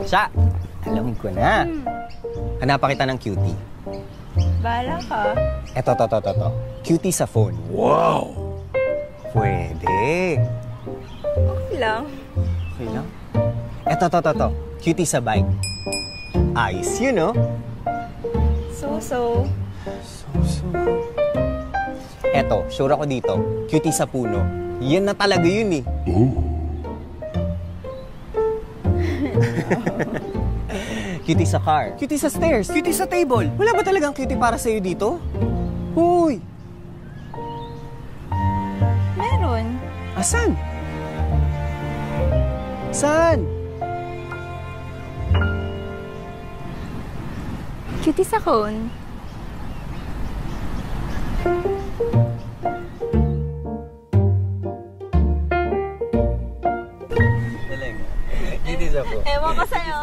Siya! Alam ko na. Hanapan kita ng cutie. Bahala ka. Eto. Cutie sa phone. Wow! Pwede. Okay lang. Okay lang. Eto. Cutie sa bike. Ayos yun, no? So. Eto, sure ako dito. Cutie sa puno. Yan na talaga yun, eh. Cutie sa car. Cutie sa stairs. Cutie sa table. Wala ba talagang cutie para sa'yo dito? Huy! Meron. Asan? Saan? Cutie sa cone. Talaga. Cutie sa phone. Ewan ko sa'yo.